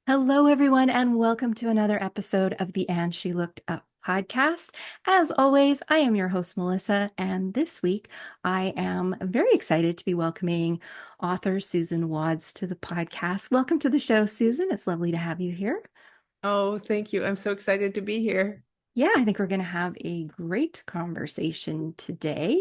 Hello, everyone, and welcome to another episode of the And She Looked Up podcast. As always, I am your host, Melissa, and this week I am very excited to be welcoming author Susan Wadds to the podcast. Welcome to the show, Susan. It's lovely to have you here. Oh, thank you. I'm so excited to be here. Yeah, I think we're going to have a great conversation today.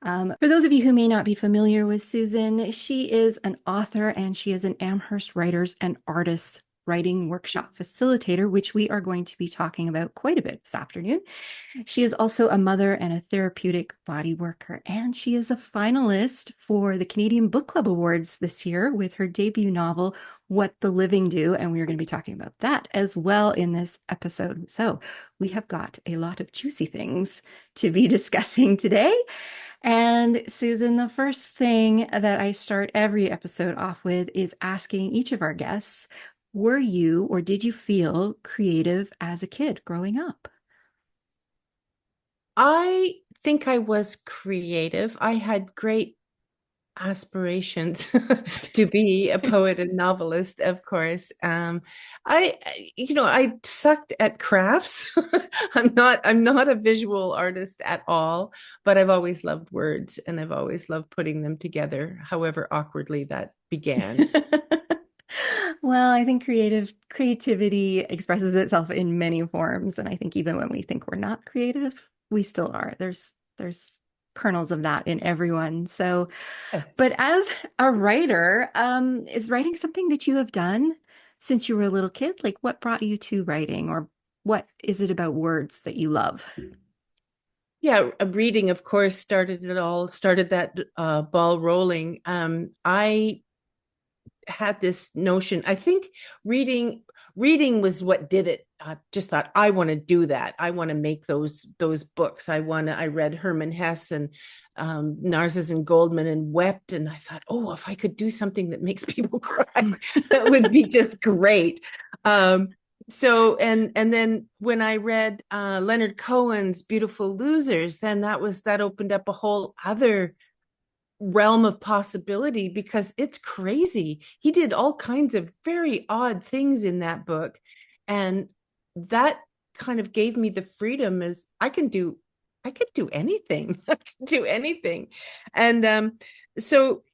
For those of you who may not be familiar with Susan, she is an author and she is an Amherst Writers and Artists writing workshop facilitator, which we are going to be talking about quite a bit this afternoon. She is also a mother and a therapeutic body worker, and she is a finalist for the Canadian Book Club Awards this year with her debut novel, What the Living Do. And we are going to be talking about that as well in this episode. So we have got a lot of juicy things to be discussing today. And Susan, the first thing that I start every episode off with is asking each of our guests, were you or did you feel creative as a kid growing up? I think I was creative. I had great aspirations to be a poet and novelist, of course. I sucked at crafts. I'm not a visual artist at all, but I've always loved words and I've always loved putting them together, however awkwardly that began. Well, I think creativity expresses itself in many forms, and I think even when we think we're not creative, we still are. There's kernels of that in everyone. So, Yes. but as a writer, is writing something that you have done since you were a little kid? Like what brought you to writing, or what is it about words that you love? Yeah, reading, of course, started that ball rolling. I had this notion. I think reading was what did it. I just thought I want to do that. I want to make those books. I read Herman Hesse and Narcissus and Goldman and wept. And I thought, oh, if I could do something that makes people cry, that would be just great. Um, and then when I read Leonard Cohen's Beautiful Losers, then that opened up a whole other realm of possibility because it's crazy. He did all kinds of very odd things in that book. And that kind of gave me the freedom as I could do anything. I could do anything. And so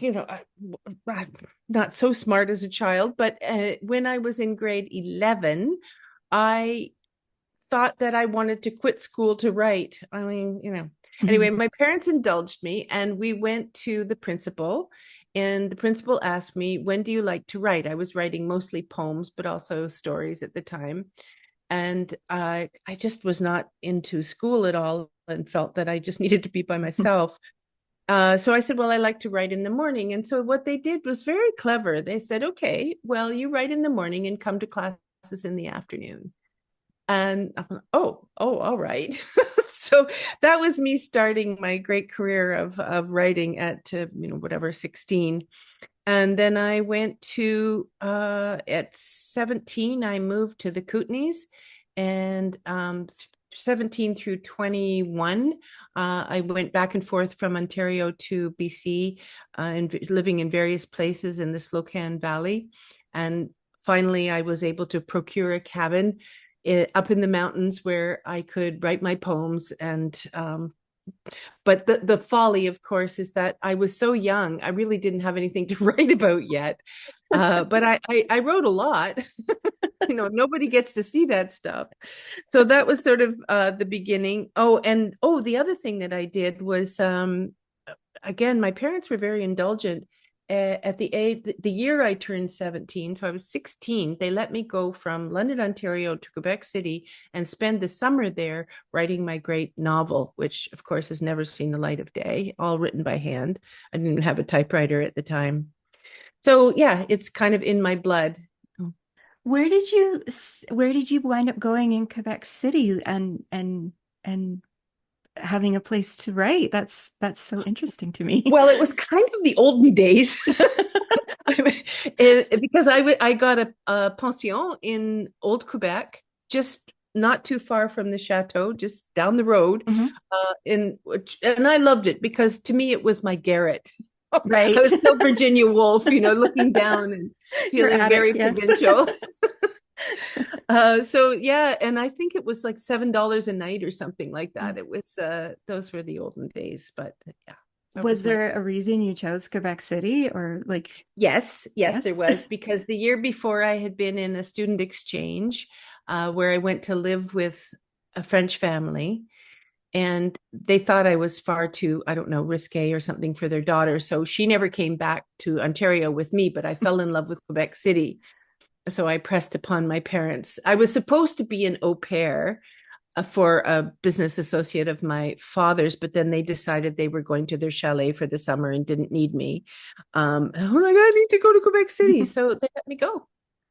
I'm not so smart as a child, but when I was in grade 11, I thought that I wanted to quit school to write. I mean, anyway, my parents indulged me and we went to the principal. And the principal asked me, when do you like to write? I was writing mostly poems, but also stories at the time. And I just was not into school at all and felt that I just needed to be by myself. So I said, well, I like to write in the morning. And so what they did was very clever. They said, okay, well, you write in the morning and come to classes in the afternoon. And I'm like, oh, all right. So that was me starting my great career of writing at whatever 16. And then I went to at 17, I moved to the Kootenays, and 17 through 21, I went back and forth from Ontario to BC, and living in various places in the Slocan Valley. And finally, I was able to procure a cabin up in the mountains where I could write my poems. And but the folly, of course, is that I was so young, I really didn't have anything to write about yet. But I wrote a lot. Nobody gets to see that stuff. So that was sort of the beginning. The other thing that I did was again, my parents were very indulgent. At the year I turned 17, so I was 16, they let me go from London, Ontario to Quebec City and spend the summer there writing my great novel, which of course has never seen the light of day, all written by hand. I didn't have a typewriter at the time. So yeah, it's kind of in my blood. Where did you wind up going in Quebec City and having a place to write? That's so interesting to me. Well, it was kind of the olden days. Because I got a pension in Old Quebec, just not too far from the chateau, just down the road. Mhm. And I loved it because to me it was my garret. I Right. was still Virginia Woolf, looking down and Your feeling attic, very yes. provincial. So yeah, and I think it was like $7 a night or something like that. It was those were the olden days, but yeah, that Was was my there a reason you chose Quebec City or like, yes, yes? there was because the year before I had been in a student exchange where I went to live with a French family. And they thought I was far too, I don't know, risque or something for their daughter. So she never came back to Ontario with me, but I fell in love with Quebec City. So I pressed upon my parents. I was supposed to be an au pair for a business associate of my father's, but then they decided they were going to their chalet for the summer and didn't need me. I'm like, I need to go to Quebec City. So they let me go.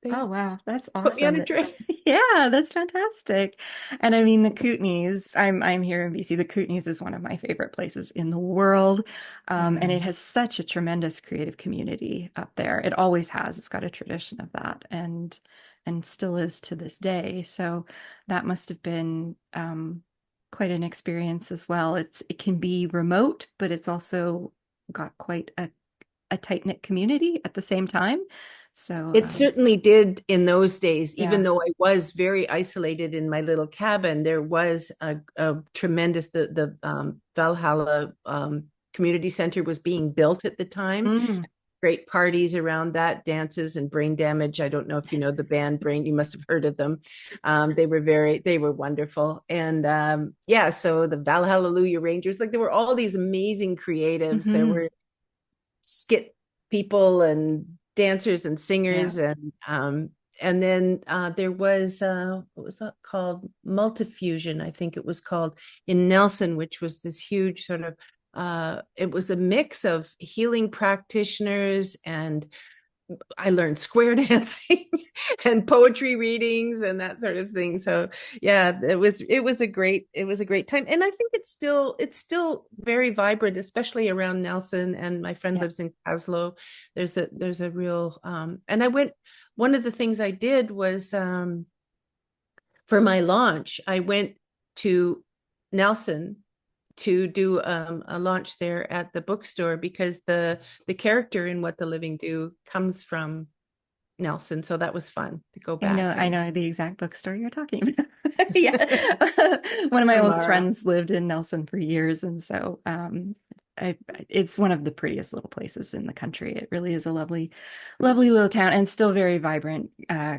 Oh, They wow. That's put me on awesome. a train. Yeah, that's fantastic. And I mean, the Kootenays, I'm here in BC. The Kootenays is one of my favorite places in the world. And it has such a tremendous creative community up there. It always has. It's got a tradition of that and still is to this day. So that must have been quite an experience as well. It can be remote, but it's also got quite a tight-knit community at the same time. So, It certainly did in those days, even yeah. though I was very isolated in my little cabin. There was a tremendous the Valhalla community center was being built at the time. Mm, Great parties around that, dances and Brain Damage. I don't know if you know the band Brain. You must have heard of them. They were wonderful. And yeah, so the Valhalla Rangers, like there were all these amazing creatives. There hmm. were skit people and dancers and Yeah. singers and then there was what was that called, multifusion I think it was called, in Nelson, which was this huge sort of it was a mix of healing practitioners, and I learned square dancing and poetry readings and that sort of thing. So yeah, it was a great time. And I think it's still very vibrant, especially around Nelson. And my friend Yeah. lives in Caslow. There's a real and I went, one of the things I did was for my launch, I went to Nelson to do a launch there at the bookstore because the character in What the Living Do comes from Nelson. So that was fun to go back I and know the exact bookstore you're talking about. Yeah. One of my oldest Amara. friends lived in Nelson for years, and so it's one of the prettiest little places in the country. It really is a lovely, lovely little town and still very vibrant,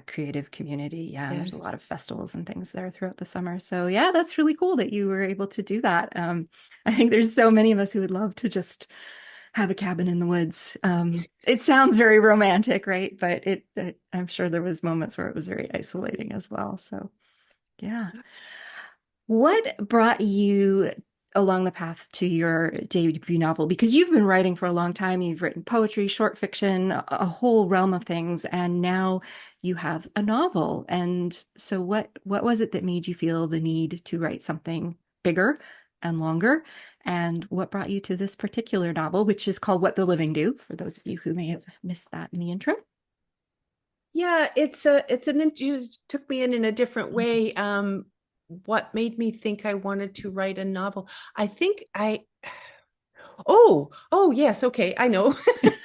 creative community. Yeah, and there's a Yes. lot of festivals and things there throughout the summer. So yeah, that's really cool that you were able to do that. I think there's so many of us who would love to just have a cabin in the woods. It sounds very romantic, right? But I'm sure there was moments where it was very isolating as well. So, yeah. What brought you along the path to your debut novel? Because you've been writing for a long time. You've written poetry, short fiction, a whole realm of things, and now you have a novel. And so what was it that made you feel the need to write something bigger and longer? And what brought you to this particular novel, which is called What the Living Do, for those of you who may have missed that in the intro? Yeah, it just took me in a different way. What made me think I wanted to write a novel? I think I oh yes, okay, I know.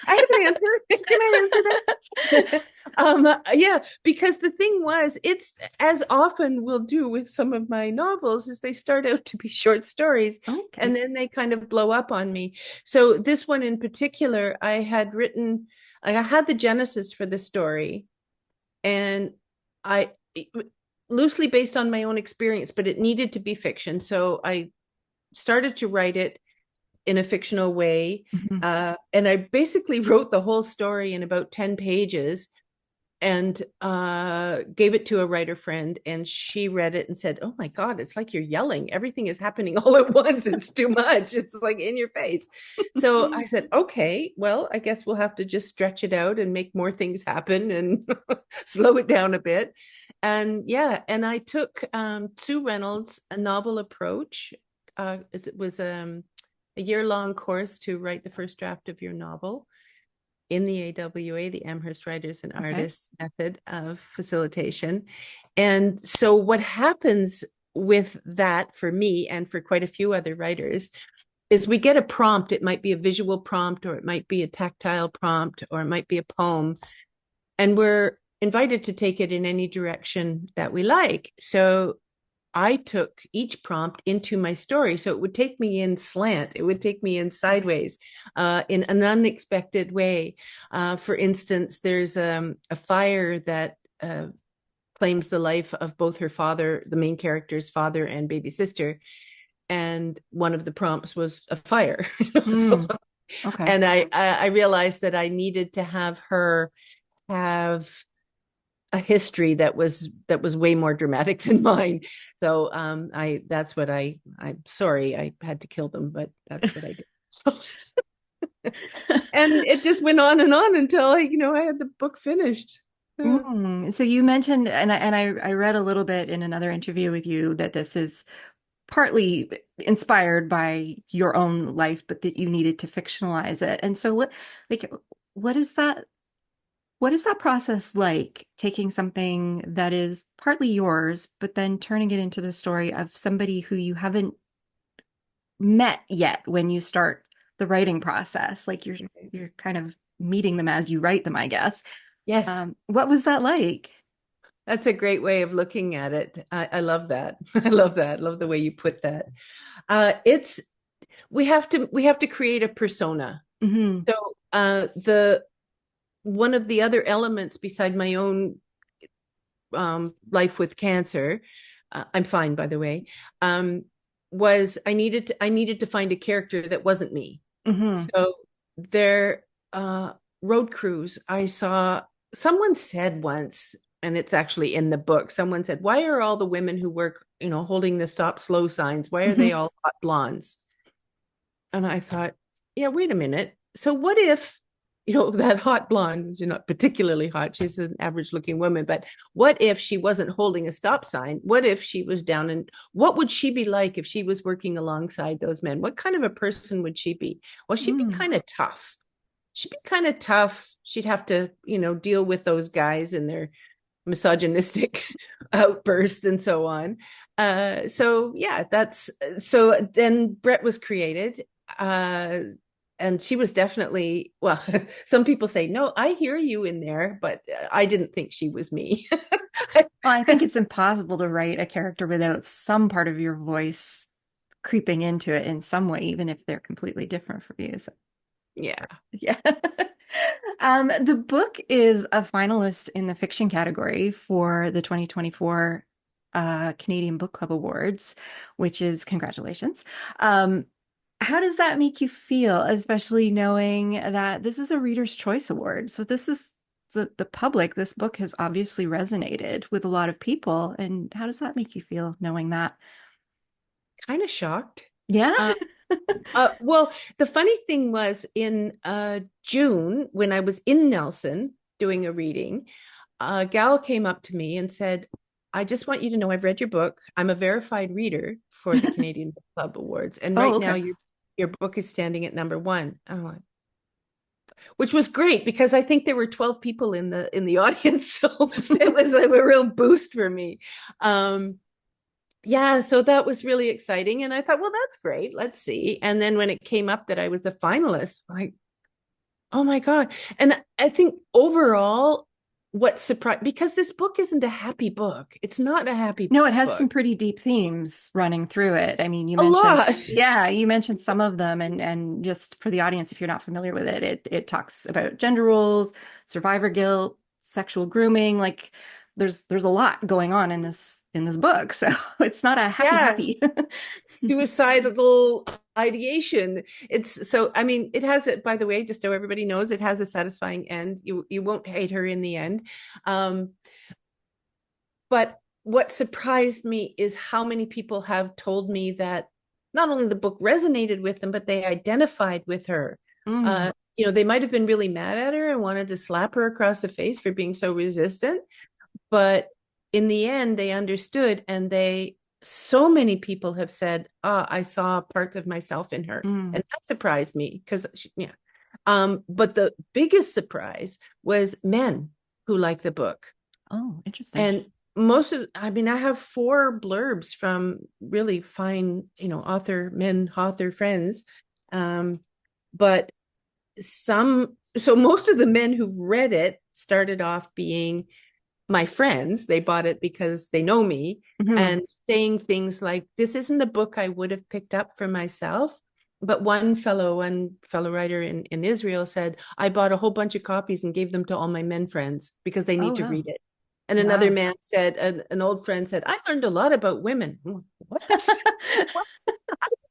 I have an answer. Can I answer that? Yeah, because the thing was, it's as often will do with some of my novels is they start out to be short stories Okay. and then they kind of blow up on me. So this one in particular, I had written, like I had the genesis for the story, and I loosely based on my own experience, but it needed to be fiction. So I started to write it in a fictional way. Mhm. And I basically wrote the whole story in about 10 pages and gave it to a writer friend. And she read it and said, "Oh my God, it's like you're yelling. Everything is happening all at once. It's too much. It's like in your face." So I said, "Okay, well, I guess we'll have to just stretch it out and make more things happen and slow it down a bit." And yeah, and I took Sue Reynolds' a novel approach. It was a year-long course to write the first draft of your novel in the AWA, the Amherst Writers and Okay. Artists method of facilitation. And so what happens with that for me and for quite a few other writers is we get a prompt. It might be a visual prompt, or it might be a tactile prompt, or it might be a poem, and we're invited to take it in any direction that we like. So I took each prompt into my story. So it would take me in slant, it would take me in sideways, in an unexpected way. For instance, there's a fire that claims the life of both her father, the main character's father, and baby sister. And one of the prompts was a fire. So, Okay. and I realized that I needed to have her have a history that was way more dramatic than mine. So I that's what I'm sorry I had to kill them, but that's what I did. So, and it just went on until I had the book finished. So you mentioned, and I read a little bit in another interview with you that this is partly inspired by your own life, but that you needed to fictionalize it. And so like, what is that? What is that process like, taking something that is partly yours, but then turning it into the story of somebody who you haven't met yet when you start the writing process? Like you're kind of meeting them as you write them, I guess. Yes, What was that like? that's a great way of looking at it. I love that. I love that. I love the way you put that. It's we have to create a persona. Hmm. So the one of the other elements beside my own life with cancer, I'm fine, by the way, was I needed to find a character that wasn't me. Hmm. So their road crews, I saw someone said once, and it's actually in the book. Someone said, "Why are all the women who work, holding the stop slow signs? Why are they Hmm. all hot blondes?" And I thought, yeah, wait a minute. So what if, that hot blonde, she's not particularly hot, she's an average looking woman, but what if she wasn't holding a stop sign? What if she was down, and what would she be like if she was working alongside those men? What kind of a person would she be? Well, she'd be Mm. kind of tough. She'd be kind of tough. She'd have to, deal with those guys and their misogynistic outbursts and so on. So yeah, that's so then Brett was created. And she was definitely, well, some people say, no, I hear you in there, but I didn't think she was me. Well, I think it's impossible to write a character without some part of your voice creeping into it in some way, even if they're completely different from you. So, Yeah. yeah. The book is a finalist in the fiction category for the 2024 Canadian Book Club Awards, which is congratulations. Um, how does that make you feel, especially knowing that this is a Reader's Choice Award? So this is the public. This book has obviously resonated with a lot of people. And how does that make you feel knowing that? Kind of shocked. Yeah. Uh, well, the funny thing was in June, when I was in Nelson doing a reading, a gal came up to me and said, I just want you to know I've read your book. I'm a verified reader for the Canadian Book Club Awards. And Oh, right now okay. your book is standing at number one. I'm like, which was great because I think there were 12 people in the audience. So it was like a real boost for me. Yeah, so that was really exciting. And I thought, well, that's great. Let's see. And then when it came up that I was a finalist, like, oh my God. And I think overall, what surprised, because this book isn't a happy book. It's not a happy No, it has book. some pretty deep themes running through it. I mean, A lot. you mentioned some of them, and just for the audience, if you're not familiar with it, it talks about gender roles, survivor guilt, sexual grooming. Like, there's a lot going on in this book, so it's not a happy Yeah. happy. Suicidal ideation. It's so, I mean, it has it, by the way, just so everybody knows, it has a satisfying end. You won't hate her in the end. Um, But what surprised me is how many people have told me that not only the book resonated with them, but they identified with her. Mm, They might have been really mad at her and wanted to slap her across the face for being so resistant, but in the end, they understood, and so many people have said, I saw parts of myself in her. mm. And that surprised me because, yeah. But the biggest surprise was men who like the book. Oh, interesting. And I mean, I have 4 blurbs from really fine, author friends. But so most of the men who've read it started off being my friends. They bought it because they know me Mhm. and saying things like, this isn't the book I would have picked up for myself. But one fellow writer in Israel said, I bought a whole bunch of copies and gave them to all my men friends because they Oh, need to wow. read it. And another Wow. man said, an old friend said, I learned a lot about women. What?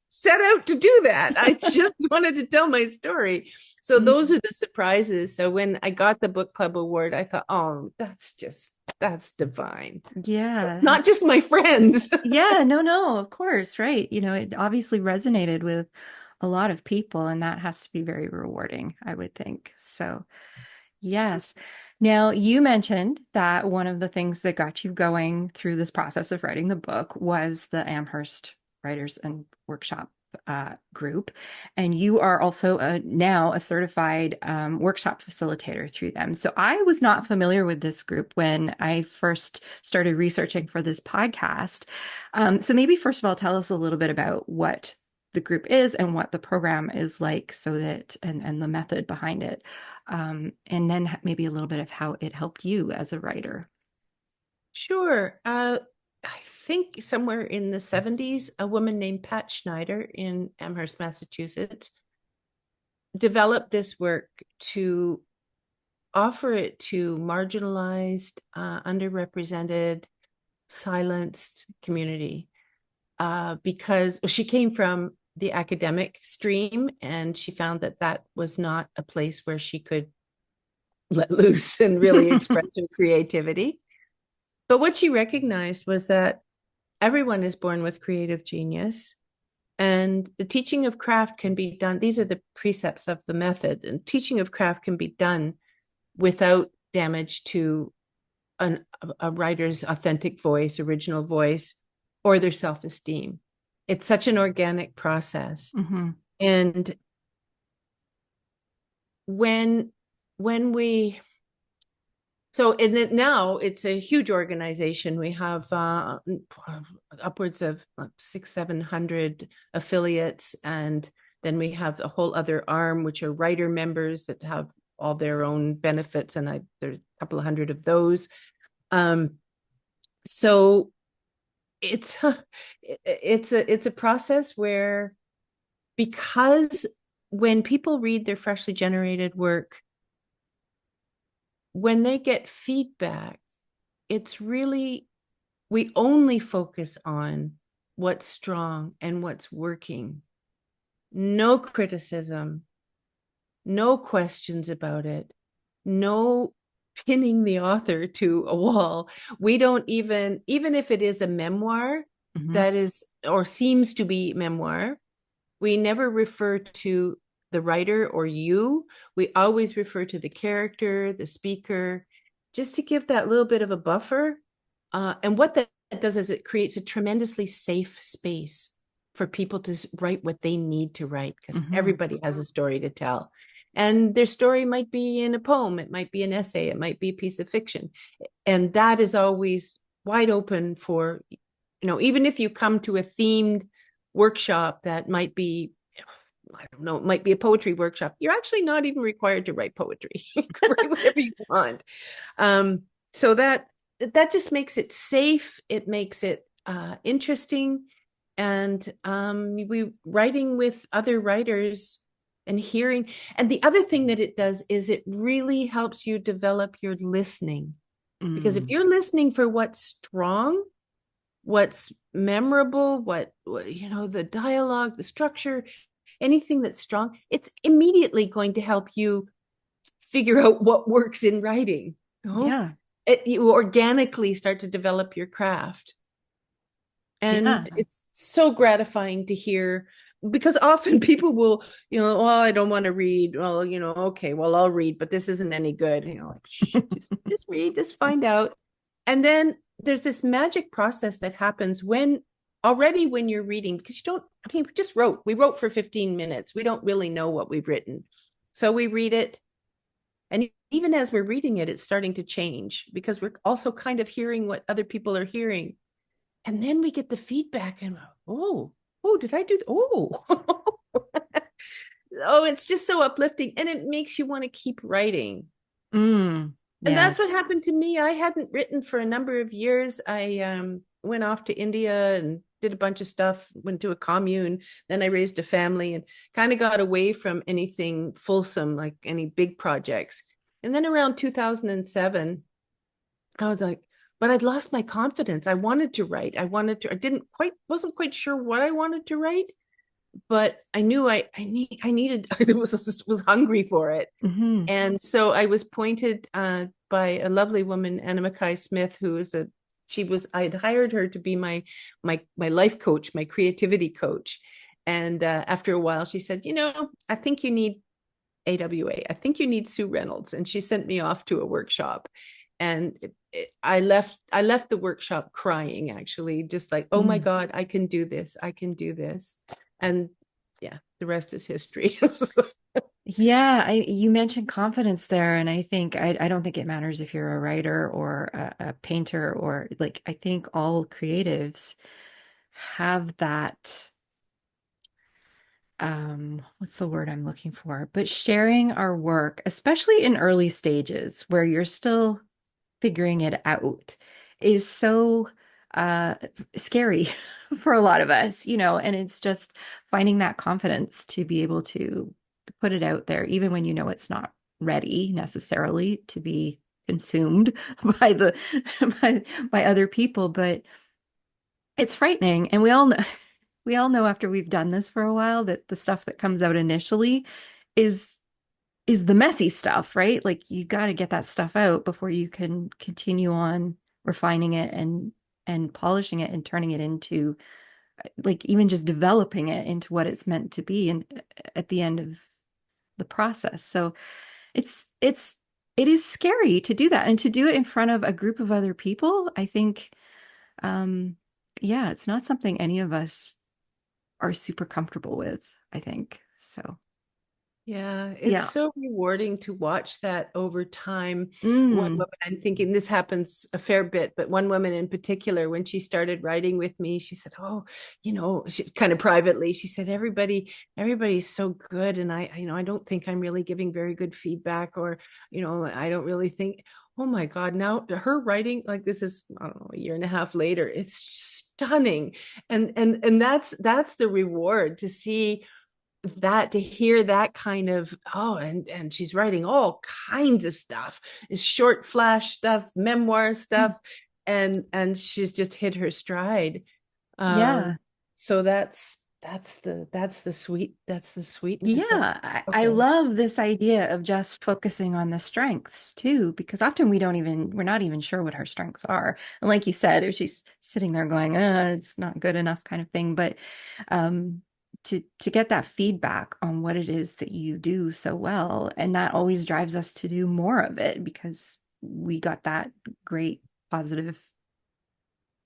Set out to do that. I just wanted to tell my story. So those Mhm. are the surprises. So when I got the book club award, I thought, oh, that's divine. Yeah, it Not has. just my friends. Yeah, no, no, of course, right. It obviously resonated with a lot of people, and that has to be very rewarding, I would think. So, yes. Now, you mentioned that one of the things that got you going through this process of writing the book was the Amherst Writers and Workshop group. And you are also now a certified workshop facilitator through them. So I was not familiar with this group when I first started researching for this podcast. So maybe first of all, tell us a little bit about what the group is and what the program is like so that and the method behind it. And then maybe a little bit of how it helped you as a writer. Sure. I think somewhere in the 70s, a woman named Pat Schneider in Amherst, Massachusetts, developed this work to offer it to marginalized, underrepresented, silenced community. Because she came from the academic stream and she found that that was not a place where she could let loose and really express her creativity. But what she recognized was that everyone is born with creative genius, and the teaching of craft can be done. These are the precepts of the method, and teaching of craft can be done without damage to a writer's authentic voice, original voice, or their self-esteem. It's such an organic process. Hmm. And when when we so in it now it's a huge organization. We have upwards of 600-700 affiliates, and then we have a whole other arm which are writer members that have all their own benefits, and there's a couple of hundred of those. um so it's it's a process where, because when people read their freshly generated work, when they get feedback, it's really, we only focus on what's strong and what's working. No criticism, no questions about it, no pinning the author to a wall. We don't even if it is a memoir Hmm. that is or seems to be memoir, we never refer to the writer or you. We always refer to the character, the speaker, just to give that little bit of a buffer. And what that does is it creates a tremendously safe space for people to write what they need to write, because Hmm. everybody has a story to tell. And their story might be in a poem, it might be an essay, it might be a piece of fiction. And that is always wide open for, even if you come to a themed workshop that might be, I don't know, it might be a poetry workshop. You're actually not even required to write poetry. You can write whatever you want. So that just makes it safe. It makes it interesting, and we writing with other writers and hearing. And the other thing that it does is it really helps you develop your listening, because if Mm. you're listening for what's strong, what's memorable, the dialogue, the structure, anything that's strong, it's immediately going to help you figure out what works in writing. Yeah. You organically start to develop your craft. And Yeah. it's so gratifying to hear, because often people will, well, I don't want to read. Well, okay, well, I'll read, but this isn't any good. Like, shh, just read, just find out. And then there's this magic process that happens when you're reading, because we wrote for 15 minutes. We don't really know what we've written. So we read it. And even as we're reading it, it's starting to change, because we're also kind of hearing what other people are hearing. And then we get the feedback and, oh, did I do? Oh, oh, it's just so uplifting, and it makes you want to keep writing. And that's what Yes. happened to me. I hadn't written for a number of years. I went off to India and did a bunch of stuff, went to a commune. Then I raised a family and kind of got away from anything fulsome, like any big projects. And then around 2007, I was like, but I'd lost my confidence. I wanted to write. I didn't quite, wasn't quite sure what I wanted to write, but I knew I needed, I was hungry for it. Hmm. And so I was pointed by a lovely woman, Anna Mackay Smith, who is I had hired her to be my life coach, my creativity coach. And after a while, she said, I think you need AWA. I think you need Sue Reynolds. And she sent me off to a workshop. And I left the workshop crying, actually, just like, oh my Mm. God, I can do this. I can do this. And yeah, the rest is history. Yeah, you mentioned confidence there, and I think I don't think it matters if you're a writer or a painter or like I think all creatives have that what's the word I'm looking for? But sharing our work, especially in early stages where you're still figuring it out, is so uh scary for a lot of us, and it's just finding that confidence to be able to put it out there, even when you know it's not ready necessarily to be consumed by the by other people. But it's frightening, and we all know after we've done this for a while that the stuff that comes out initially is is the messy stuff, right? Like you got to get that stuff out before you can continue on refining it and polishing it and turning it into like even just developing it into what it's meant to be and at the end of the process. So it is scary to do that and to do it in front of a group of other people. I think um yeah, it's not something any of us are super comfortable with, I think. So, Yeah, it's yeah. so rewarding to watch that over time. One Mm. woman, I'm thinking this happens a fair bit, but one woman in particular, when she started writing with me, she said, "Oh, she kind of privately, she said, everybody's so good, and I don't think I'm really giving very good feedback, or, I don't really think." Oh my God! Now her writing, like this is, I don't know, a year and a half later, it's stunning, and that's the reward to see that, to hear that kind of, oh, and she's writing all kinds of stuff, is short flash stuff, memoir stuff, and she's just hit her stride. Yeah. So that's the sweetness of Yeah, I it. love this idea of just focusing on the strengths too, because often we're not even sure what our strengths are. And like you said, if she's sitting there going, it's not good enough kind of thing. But um, to get that feedback on what it is that you do so well, and that always drives us to do more of it because we got that great positive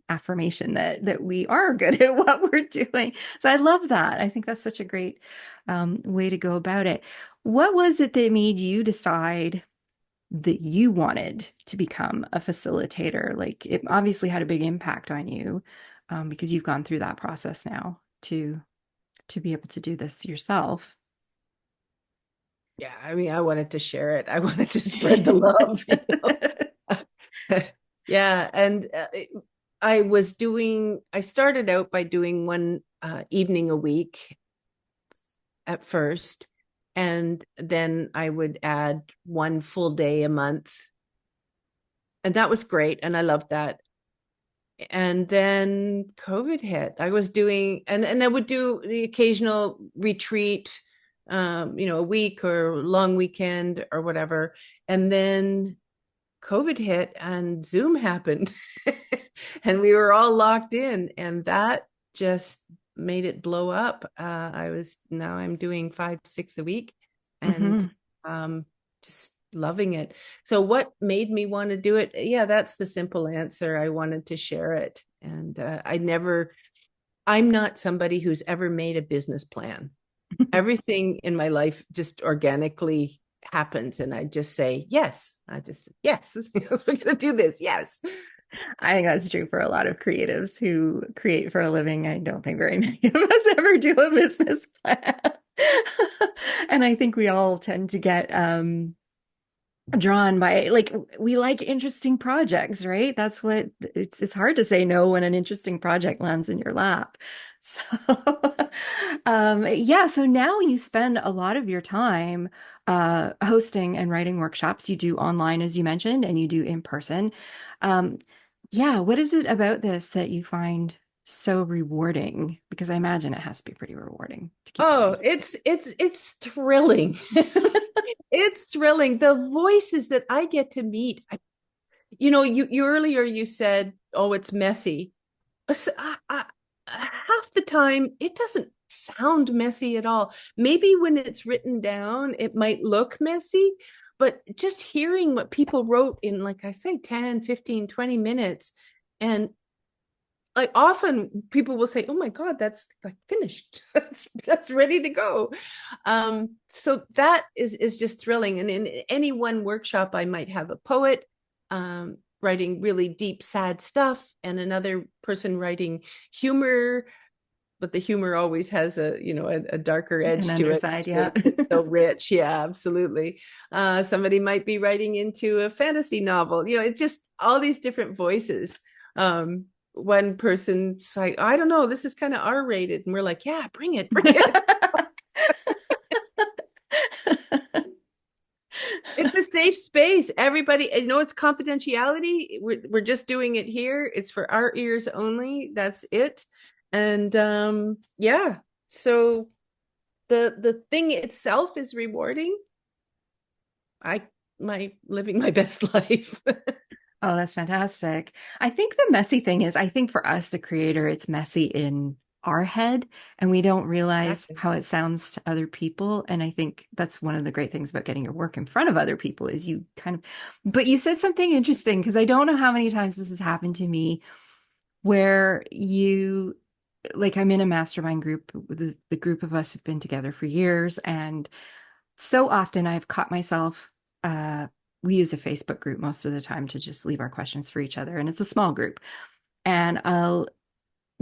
affirmation that we are good at what we're doing. So I love that. I think that's such a great way to go about it. What was it that made you decide that you wanted to become a facilitator? Like it obviously had a big impact on you because you've gone through that process now to be able to do this yourself. Yeah, I mean, I wanted to share it. I wanted to spread the love. Yeah, and I started out by doing one evening a week at first, and then I would add one full day a month. And that was great. And I loved that. And then COVID hit. I was doing, and I would do the occasional retreat, a week or long weekend or whatever. And then COVID hit and Zoom happened and we were all locked in, and that just made it blow up. Now I'm doing 5, 6 a week, and Hmm. just loving it. So what made me want to do it? Yeah, that's the simple answer. I wanted to share it. And I'm not somebody who's ever made a business plan. Everything in my life just organically happens, and I just say yes. Yes, yes, we're gonna do this. Yes. I think that's true for a lot of creatives who create for a living. I don't think very many of us ever do a business plan. And I think we all tend to get drawn by like we like interesting projects, right? That's what it's hard to say no when an interesting project lands in your lap. So yeah, so now you spend a lot of your time hosting and writing workshops. You do online, as you mentioned, and you do in person. Um, yeah, what is it about this that you find so rewarding? Because I imagine it has to be pretty rewarding to keep Oh, going. it's thrilling. It's thrilling. The voices that I get to meet. You earlier you said, "Oh, it's messy." So, half the time, it doesn't sound messy at all. Maybe when it's written down, it might look messy, but just hearing what people wrote in, like I say, 10, 15, 20 minutes, and like often people will say, "Oh my God, that's like finished. That's ready to go." So that is just thrilling. And in any one workshop, I might have a poet writing really deep, sad stuff, and another person writing humor, but the humor always has a darker An edge to it, underside, which yeah. makes it so rich. Yeah, absolutely. Somebody might be writing into a fantasy novel. It's just all these different voices. One person's like, I don't know, this is kind of R-rated, and we're like, yeah, bring it, bring it. It's a safe space. Everybody, it's confidentiality. We're just doing it here. It's for our ears only. That's it. And yeah, so the thing itself is rewarding. I my living my best life. Oh, that's fantastic. I think the messy thing is, I think for us, the creator, it's messy in our head and we don't realize Exactly. how it sounds to other people. And I think that's one of the great things about getting your work in front of other people is you kind of, but you said something interesting because I don't know how many times this has happened to me where like I'm in a mastermind group. The group of us have been together for years. And so often I've caught myself, we use a Facebook group most of the time to just leave our questions for each other. And it's a small group. And I'll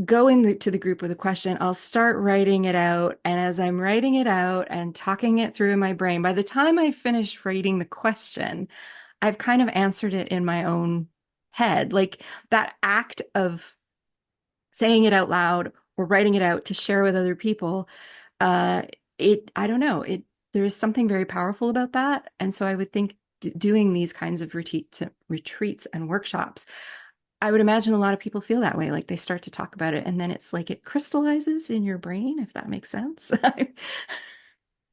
go into the group with a question. I'll start writing it out. And as I'm writing it out and talking it through in my brain, by the time I finish writing the question, I've kind of answered it in my own head. Like that act of saying it out loud or writing it out to share with other people, uh, I don't know, there is something very powerful about that. And so I would think doing these kinds of retreats and workshops, I would imagine a lot of people feel that way. Like they start to talk about it and then it's like it crystallizes in your brain, if that makes sense.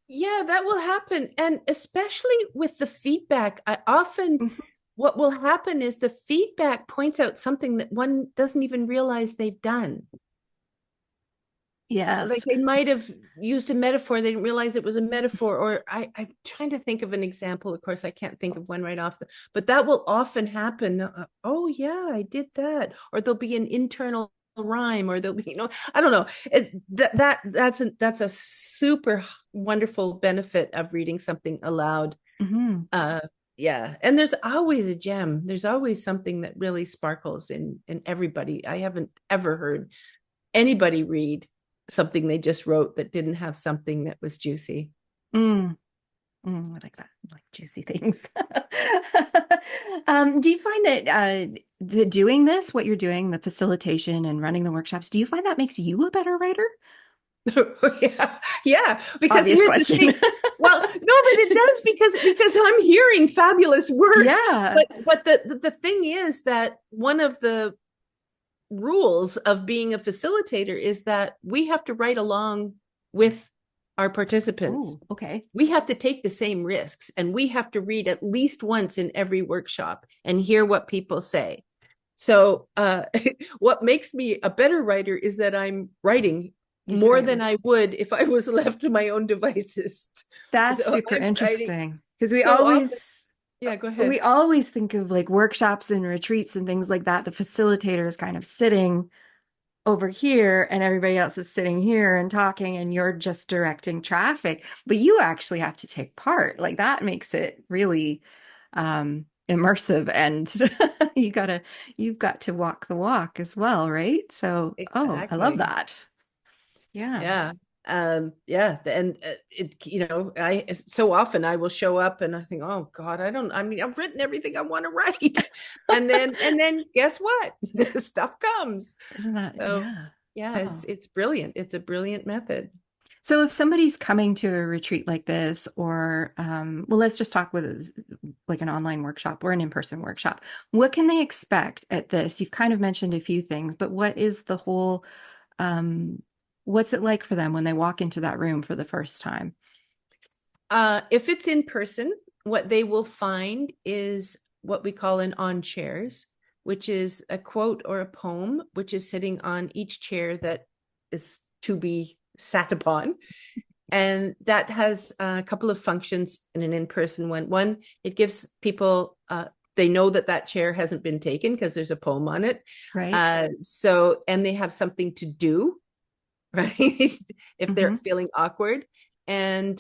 Yeah, that will happen. And especially with the feedback, I often, what will happen is the feedback points out something that one doesn't even realize they've done. Like Yes. they might have used a metaphor, they didn't realize it was a metaphor. Or I'm trying to think of an example. Of course, I can't think of one right off but that will often happen. Oh yeah, I did that. Or there'll be an internal rhyme, or there'll be, I don't know. It's that's a super wonderful benefit of reading something aloud. Hmm. Uh yeah, and there's always a gem. There's always something that really sparkles in everybody. I haven't ever heard anybody read something they just wrote that didn't have something that was juicy. Mm. I like that. I like juicy things. Do you find that doing this, what you're doing, the facilitation and running the workshops, do you find that makes you a better writer? Yeah, yeah. Because Obvious here's the question. thing. Well, no, but it does because I'm hearing fabulous work. Yeah. But the thing is that one of the rules of being a facilitator is that we have to write along with our participants. Oh, okay. We have to take the same risks, and we have to read at least once in every workshop and hear what people say. So what makes me a better writer is that I'm writing You do more it. than I would if I was left to my own devices. That's So super I'm writing interesting because so often. Yeah, go we ahead. always think of like workshops and retreats and things like that. The facilitator is kind of sitting over here and everybody else is sitting here and talking and you're just directing traffic, but you actually have to take part. Like that makes it really immersive and you've got to walk the walk as well, right? So, oh, I love Exactly. that. Yeah. Yeah. Yeah, and I so often I will show up and I think, oh God, I mean, I've written everything I want to write. And then guess what? The stuff comes. Isn't that, So yeah. yeah, Oh. it's brilliant. It's a brilliant method. So if somebody's coming to a retreat like this, or well, let's just talk with like an online workshop or an in-person workshop, what can they expect at this? You've kind of mentioned a few things, but what is the whole, um, what's it like for them when they walk into that room for the first time? If it's in person, what they will find is what we call an on chairs, which is a quote or a poem, which is sitting on each chair that is to be sat upon. And that has a couple of functions in an in-person one. One, it gives people, they know that that chair hasn't been taken because there's a poem on it. Right? And they have something to do, right? If they're Hmm. feeling awkward. And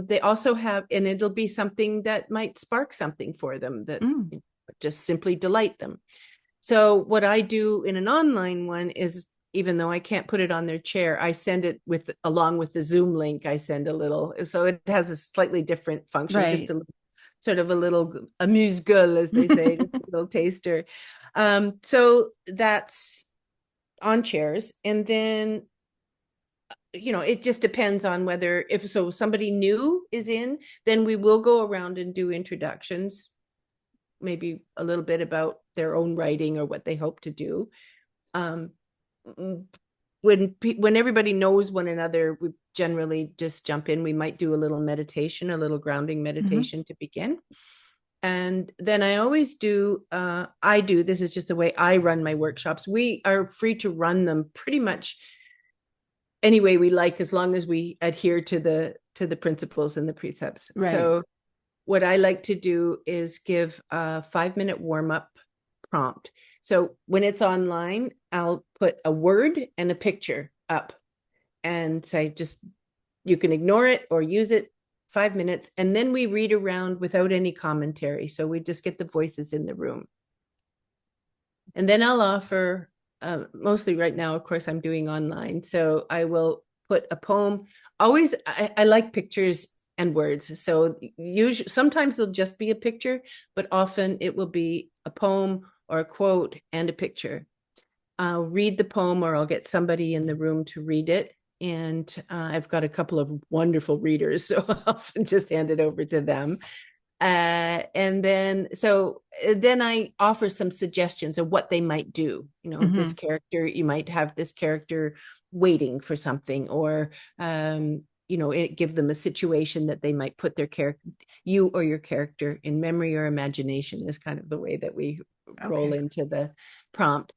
they also have, and it'll be something that might spark something for them that Mm. just simply delight them. So what I do in an online one is, even though I can't put it on their chair, I send it with, along with the Zoom link, I send a little, so it has a slightly different function, just Right. a sort of a little amuse-gueule, as they say, just a little taster. So that's on chairs. And then, it just depends on whether, if so somebody new is in, then we will go around and do introductions, maybe a little bit about their own writing or what they hope to do. Um, when everybody knows one another, we generally just jump in. We might do a little meditation, a little grounding Hmm. meditation to begin. And then I always do, this is just the way I run my workshops. We are free to run them pretty much any way we like, as long as we adhere to the principles and the precepts. Right. So what I like to do is give a 5-minute warm-up prompt. So when it's online, I'll put a word and a picture up and say, just, you can ignore it or use it, 5 minutes. And then we read around without any commentary. So we just get the voices in the room. And then I'll offer, mostly right now, of course, I'm doing online. So I will put a poem. Always, I like pictures and words. So usually, sometimes it'll just be a picture, but often it will be a poem or a quote and a picture. I'll read the poem, or I'll get somebody in the room to read it. And I've got a couple of wonderful readers, so I'll often just hand it over to them. And then I offer some suggestions of what they might do. This Hmm. character, you might have this character waiting for something, or give them a situation that they might put their character, you or your character, in memory or imagination, is kind of the way that we roll Okay. into the prompt.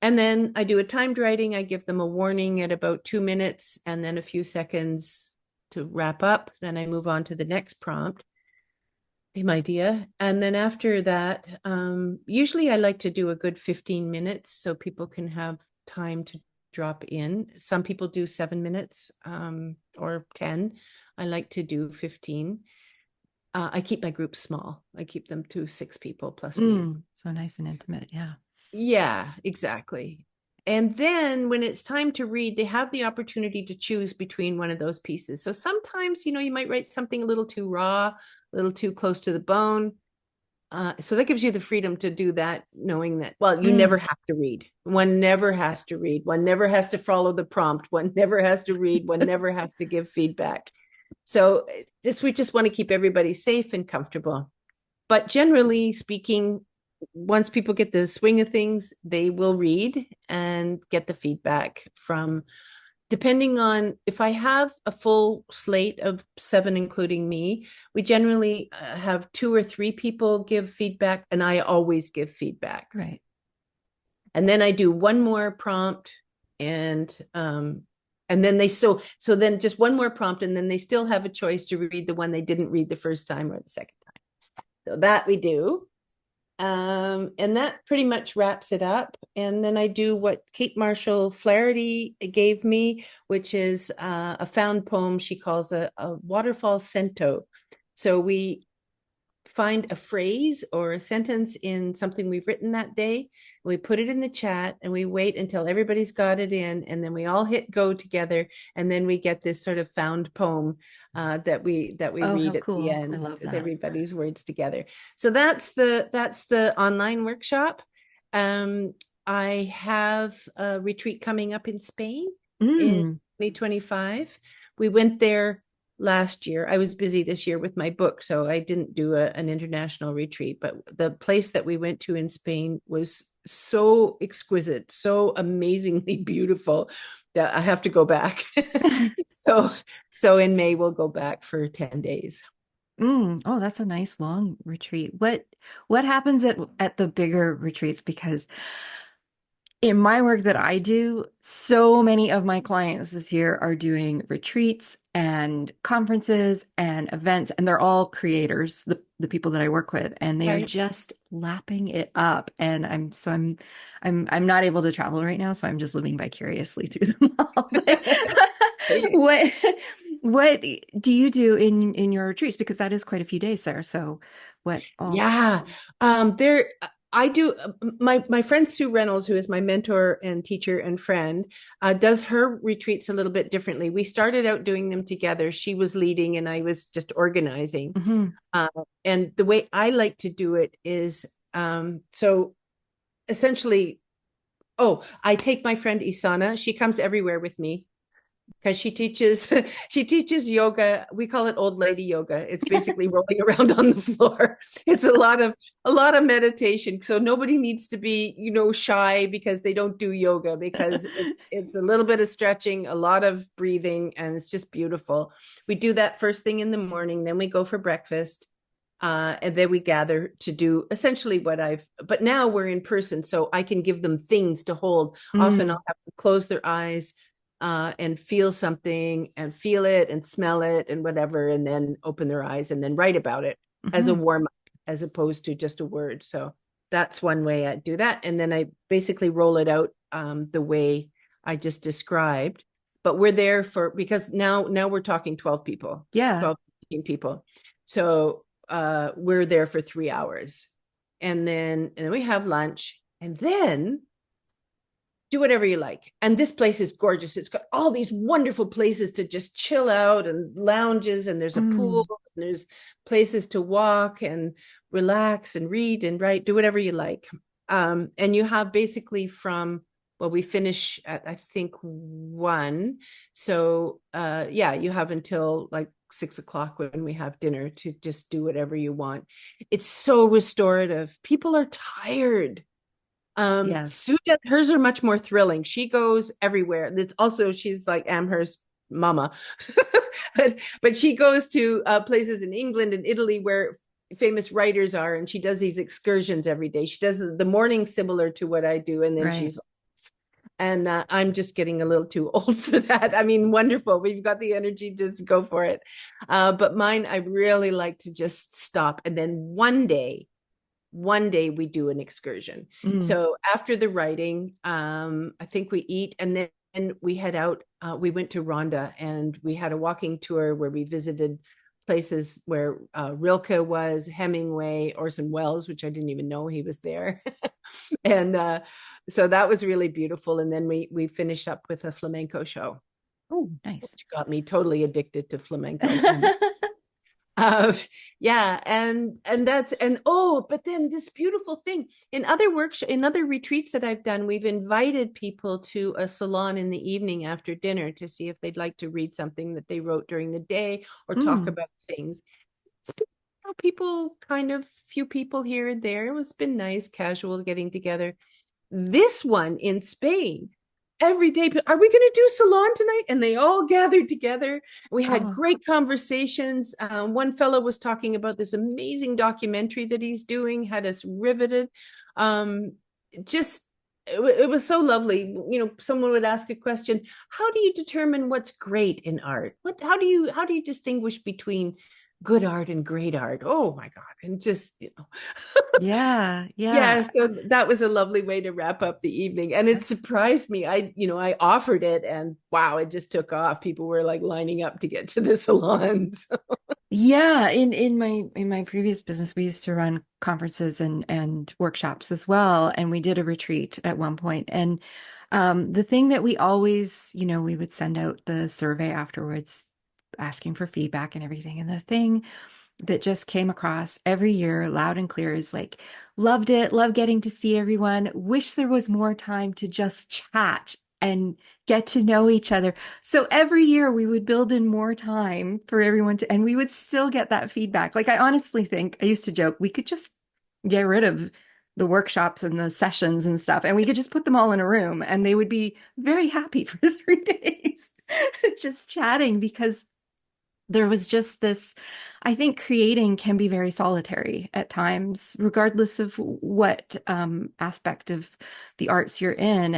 And then I do a timed writing. I give them a warning at about 2 minutes and then a few seconds to wrap up. Then I move on to the next prompt, same idea. And then after that, usually I like to do a good 15 minutes so people can have time to drop in. Some people do 7 minutes, or 10. I like to do 15. I keep my groups small. I keep them to 6 people plus me. So nice and intimate. Yeah. Yeah, exactly. And then when it's time to read, they have the opportunity to choose between one of those pieces. So sometimes, you might write something a little too raw, a little too close to the bone. So that gives you the freedom to do that, knowing that, well, you never Mm. have to read. One never has to read. One never has to follow the prompt. One never has to read. One never has to give feedback. So we just want to keep everybody safe and comfortable. But generally speaking, once people get the swing of things, they will read and get the feedback from, depending on, if I have a full slate of 7, including me, we generally have 2 or 3 people give feedback, and I always give feedback. Right. And then I do one more prompt, and then then just one more prompt, and then they still have a choice to read the one they didn't read the first time or the second time. So that we do. And that pretty much wraps it up. And then I do what Kate Marshall Flaherty gave me, which is a found poem she calls a waterfall cento. So we find a phrase or a sentence in something we've written that day. We put it in the chat and we wait until everybody's got it in, and then we all hit go together, and then we get this sort of found poem that we Oh, read how at the cool. I end love with that. everybody's words together. So that's the online workshop. Um, I have a retreat coming up in Spain in Mm. 2025. We went there last year. I was busy this year with my book, so I didn't do an international retreat. But the place that we went to in Spain was so exquisite, so amazingly beautiful that I have to go back. so, so in May we'll go back for 10 days. Oh, that's a nice long retreat. What happens at the bigger retreats? Because in my work that I do, so many of my clients this year are doing retreats and conferences and events, and they're all creators, the people that I work with, and they are Right. just lapping it up. And I'm not able to travel right now, so I'm just living vicariously through them all. But what what do you do in your retreats? Because that is quite a few days there. So what all? Yeah. There I do my friend Sue Reynolds, who is my mentor and teacher and friend, does her retreats a little bit differently. We started out doing them together. She was leading and I was just organizing. Mhm. Uh, and the way I like to do it is so essentially, oh, I take my friend Isana. She comes everywhere with me because she teaches she teaches yoga. We call it old lady yoga. It's basically rolling around on the floor. It's a lot of meditation, so nobody needs to be shy because they don't do yoga, because it's a little bit of stretching, a lot of breathing, and it's just beautiful. We do that first thing in the morning, then we go for breakfast, and then we gather to do essentially but now we're in person, so I can give them things to hold. Often Mm. I'll have them close their eyes, and feel something and feel it and smell it and whatever, and then open their eyes and then write about it as a Mhm. warm up, as opposed to just a word. So that's one way I do that. And then I basically roll it out the way I just described. But we're there because now we're talking 12 people, Yeah. 12, 15 people. So we're there for 3 hours. And then we have lunch. And then do whatever you like. And this place is gorgeous. It's got all these wonderful places to just chill out, and lounges, and there's a pool, Mm. and there's places to walk and relax and read and write, do whatever you like. And you have basically well, we finish at, I think, 1. So yeah, you have until like 6 o'clock when we have dinner to just do whatever you want. It's so restorative. People are tired. Yes. Sue hers are much more thrilling. She goes everywhere. It's also, she's like Amherst mama, but she goes to places in England and Italy where famous writers are, and she does these excursions every day. She does the morning similar to what I do, and then Right. she's and I'm just getting a little too old for that. I mean, wonderful. We've got the energy, just go for it. But mine, I really like to just stop. And then one day we do an excursion. Mm. So after the writing, I think we eat, and then we head out. We went to Rhonda and we had a walking tour where we visited places where Rilke was, Hemingway, Orson Welles, which I didn't even know he was there. And so that was really beautiful. And then we finished up with a flamenco show, Oh, nice. which got me totally addicted to flamenco. And uh, yeah, and that's and oh, but then this beautiful thing in other retreats that I've done, we've invited people to a salon in the evening after dinner to see if they'd like to read something that they wrote during the day or talk Mm. about things. It's been, people kind of few people here and there. It's been nice, casual getting together. This one in Spain, every day, are we going to do salon tonight? And they all gathered together. We had Oh, great conversations. One fellow was talking about this amazing documentary that he's doing, had us riveted. Um, just it was so lovely. Someone would ask a question: how do you determine what's great in art? How do you distinguish between good art and great art? Oh my God. And just, yeah. yeah, Yeah. so that was a lovely way to wrap up the evening. And it surprised me. I offered it, and wow, it just took off. People were like lining up to get to the salons. Yeah, in my previous business, we used to run conferences and workshops as well, and we did a retreat at one point. And the thing that we always, we would send out the survey afterwards, asking for feedback and everything. And the thing that just came across every year loud and clear is like, loved it, love getting to see everyone, wish there was more time to just chat and get to know each other. So every year we would build in more time for everyone to, and we would still get that feedback. Like I honestly think, I used to joke, we could just get rid of the workshops and the sessions and stuff, and we could just put them all in a room and they would be very happy for 3 days just chatting because there was just this, I think creating can be very solitary at times, regardless of what aspect of the arts you're in.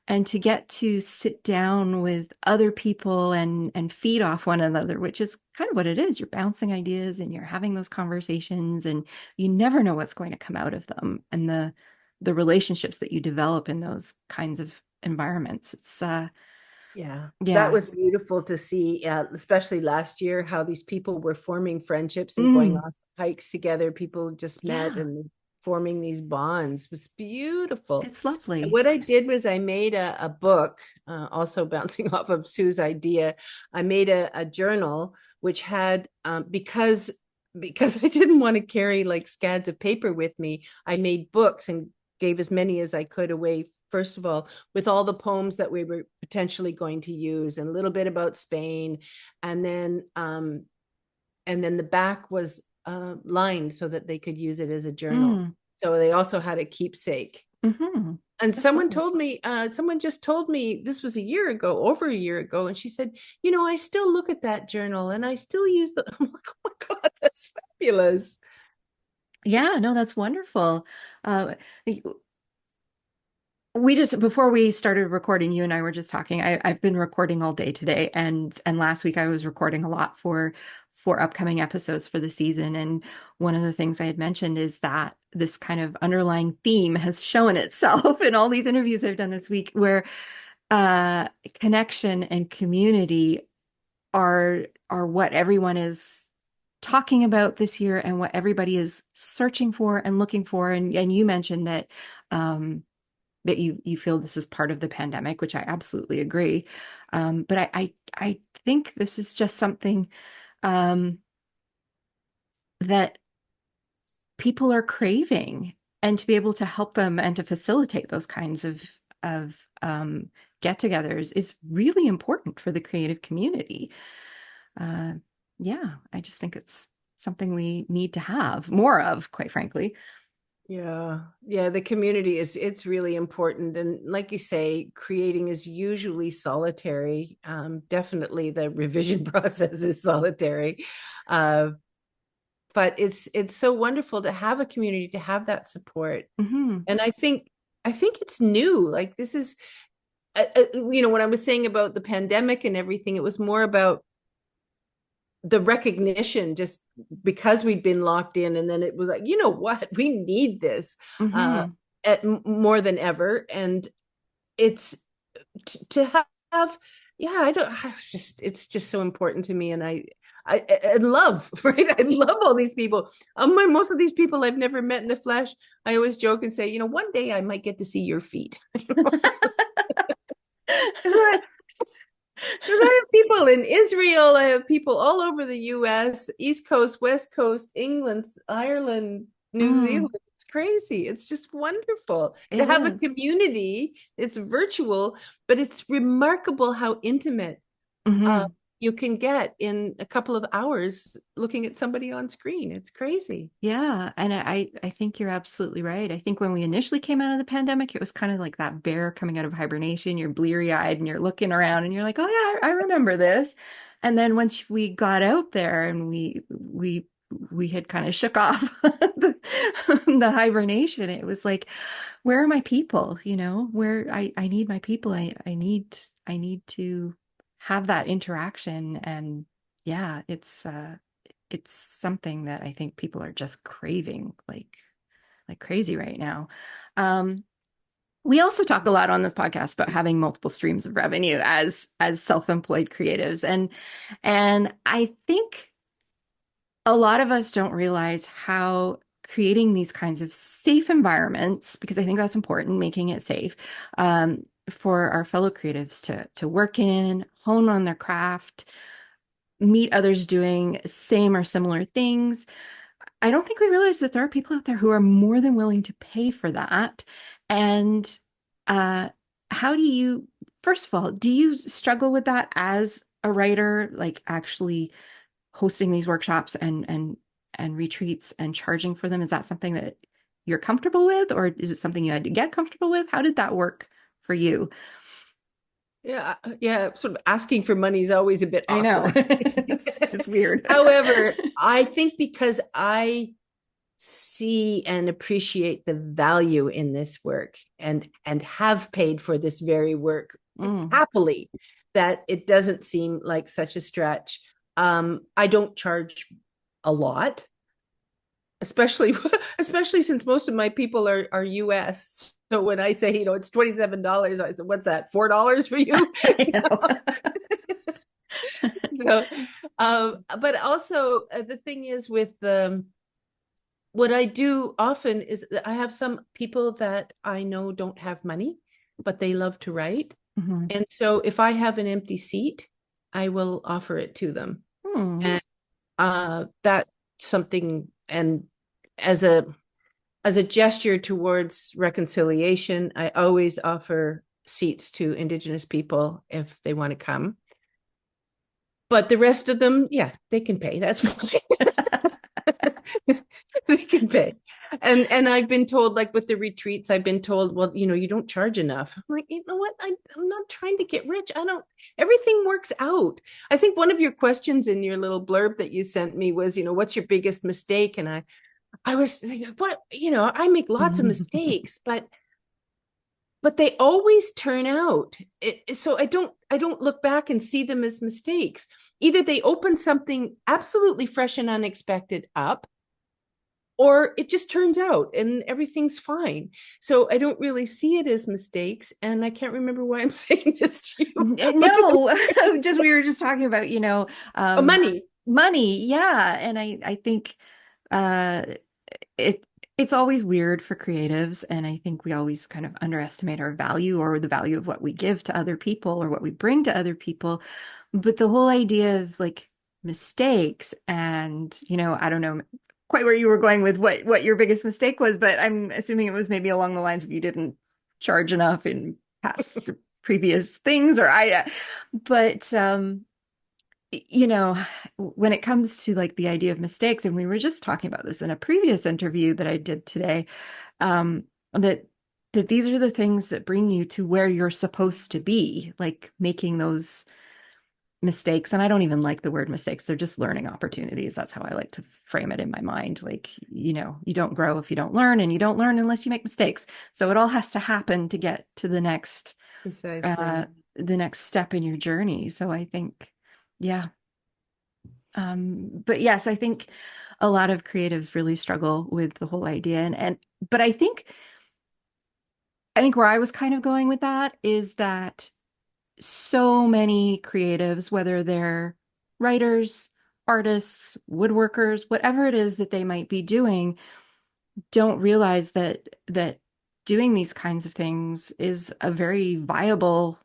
And to get to sit down with other people and feed off one another, which is kind of what it is. You're bouncing ideas and you're having those conversations, and you never know what's going to come out of them. And the relationships that you develop in those kinds of environments. It's Yeah, that yeah. was beautiful to see, especially last year, how these people were forming friendships and going Mm, on hikes together. People just met yeah. and forming these bonds. It was beautiful. It's And lovely. what I did was I made a book, also bouncing off of Sue's idea. I made a journal which had, because I didn't want to carry like scads of paper with me, I made books and gave as many as I could away. First of all, with all the poems that we were potentially going to use, and a little bit about Spain, and then the back was lined so that they could use it as a journal. Mm, So they also had a keepsake. hmm. And That's someone nice. told me, someone just told me this was a year ago, over a year ago, and she said, I still look at that journal and I still use the. I'm like, oh my God, that's fabulous. Yeah, no, that's wonderful. Uh, we just before we started recording, you and I were just talking. I've been recording all day today, and last week I was recording a lot for upcoming episodes for the season. And one of the things I had mentioned is that this kind of underlying theme has shown itself in all these interviews I've done this week, where connection and community are what everyone is talking about this year and what everybody is searching for and looking for. And you mentioned that that you feel this is part of the pandemic, which I absolutely agree. But I think this is just something um, that people are craving, and to be able to help them and to facilitate those kinds of get-togethers is really important for the creative community. Uh, yeah, I just think it's something we need to have more of, quite frankly. Yeah. Yeah, the community it's really important. And like you say, creating is usually solitary. Definitely the revision process is solitary. Uh, but it's so wonderful to have a community, to have that support. Hmm. And I think it's new. Like this is when I was saying about the pandemic and everything, it was more about the recognition, just because we'd been locked in, and then it was like, you know what, we need this uh Hmm. more than ever. And it's to have, yeah, I don't, it's just so important to me. And I love, right, I love all these people. Most of these people I've never met in the flesh. I always joke and say, one day I might get to see your feet. Because I have people in Israel, I have people all over the US, East Coast, West Coast, England, Ireland, New Mm, Zealand. It's crazy. It's just wonderful to it have a is. community. It's virtual, but it's remarkable how intimate uh, Hmm. you can get in a couple of hours looking at somebody on screen. It's crazy. Yeah, and I think you're absolutely right. I think when we initially came out of the pandemic, it was kind of like that bear coming out of hibernation. You're bleary-eyed and you're looking around and you're like, "Oh yeah, I remember this." And then once we got out there and we had kind of shook off the hibernation, it was like, where are my people? Where I need my people. I need to have that interaction. And yeah, it's something that I think people are just craving like crazy right now. Um, we also talk a lot on this podcast about having multiple streams of revenue as self-employed creatives. And I think a lot of us don't realize how creating these kinds of safe environments, because I think that's important, making it safe, for our fellow creatives to work in, hone on their craft, meet others doing same or similar things. I don't think we realize that there are people out there who are more than willing to pay for that. And uh, how do you, first of all, do you struggle with that as a writer, like actually hosting these workshops and retreats and charging for them? Is that something that you're comfortable with, or is it something you had to get comfortable with? How did that work for you? Yeah, yeah, sort of asking for money is always a bit I know. awkward. It's weird. However, I think because I see and appreciate the value in this work and have paid for this very work Mm. happily, that it doesn't seem like such a stretch. I don't charge a lot, especially especially since most of my people are US. So when I say, it's $27, I said, what's that? $4 for you? I know. So, but also the thing is with what I do often is I have some people that I know don't have money, but they love to write. Mhm. And so if I have an empty seat, I will offer it to them. Hmm. And that's something, and as a gesture towards reconciliation, I always offer seats to Indigenous people if they want to come. But the rest of them, yeah, they can pay. That's fine. They can pay. And I've been told, like with the retreats, I've been told, well, you don't charge enough. I'm like, you know what? I'm not trying to get rich. Everything works out. I think one of your questions in your little blurb that you sent me was, what's your biggest mistake? And I was thinking, what, I make lots of mistakes, but they always turn out. So I don't look back and see them as mistakes. Either they open something absolutely fresh and unexpected up, or it just turns out and everything's fine. So I don't really see it as mistakes. And I can't remember why I'm saying this to you. What did I No, say? just we were just talking about, Oh, money. money. Yeah. And I think uh it it's always weird for creatives, and I think we always kind of underestimate our value or the value of what we give to other people or what we bring to other people. But the whole idea of like mistakes and, I don't know quite where you were going with what your biggest mistake was, but I'm assuming it was maybe along the lines of you didn't charge enough in past previous things, or but you know, when it comes to like the idea of mistakes, and we were just talking about this in a previous interview that I did today, that these are the things that bring you to where you're supposed to be, like making those mistakes. And I don't even like the word mistakes. They're just learning opportunities. That's how I like to frame it in my mind. Like, you don't grow if you don't learn, and you don't learn unless you make mistakes. So it all has to happen to get to Precisely. the next step in your journey. So I think, yeah. But yes, I think a lot of creatives really struggle with the whole idea. But I think where I was kind of going with that is that so many creatives, whether they're writers, artists, woodworkers, whatever it is that they might be doing, don't realize that doing these kinds of things is a very viable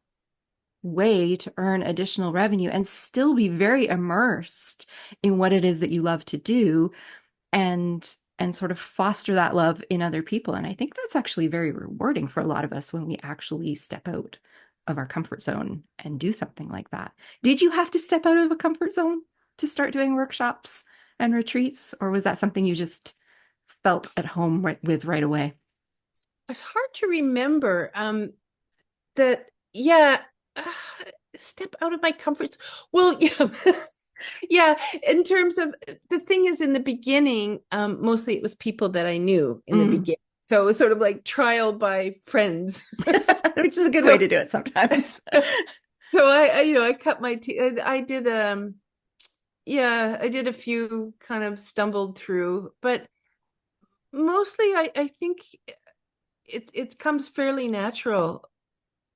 way to earn additional revenue and still be very immersed in what it is that you love to do, and sort of foster that love in other people. And I think that's actually very rewarding for a lot of us when we actually step out of our comfort zone and do something like that. Did you have to step out of a comfort zone to start doing workshops and retreats, or was that something you just felt at home with right away? It's hard to remember. That yeah, uh, step out of my comfort. Well, yeah. Yeah, in terms of the thing is in the beginning, mostly it was people that I knew in the Mm. beginning. So it was sort of like trial by friends. Which is a good way So to do it sometimes. so I cut my teeth. I did yeah, I did a few, kind of stumbled through, but mostly I think it comes fairly natural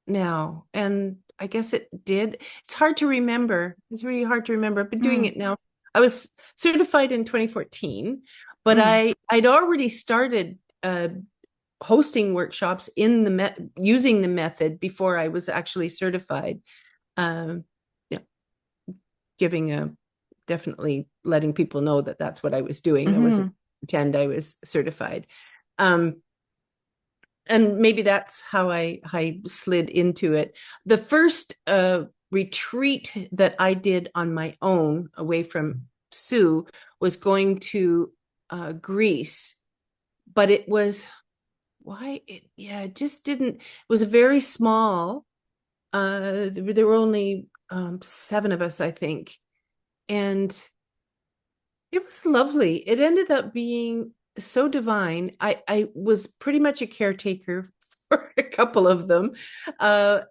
now. And I guess it did. It's hard to remember. It's really hard to remember. I've been doing Mm. it now. I was certified in 2014, but Mm. I'd already started hosting workshops in the using the method before I was actually certified. Um, yeah, giving a definitely letting people know that that's what I was doing. I wasn't Hmm. pretend I was certified. Um, and maybe that's how I slid into it. The first retreat that I did on my own away from Sue was going to Greece, but it was it just didn't. It was very small. There were only 7 of us, I think, and it was lovely. It ended up being so divine. I was pretty much a caretaker for a couple of them. Uh,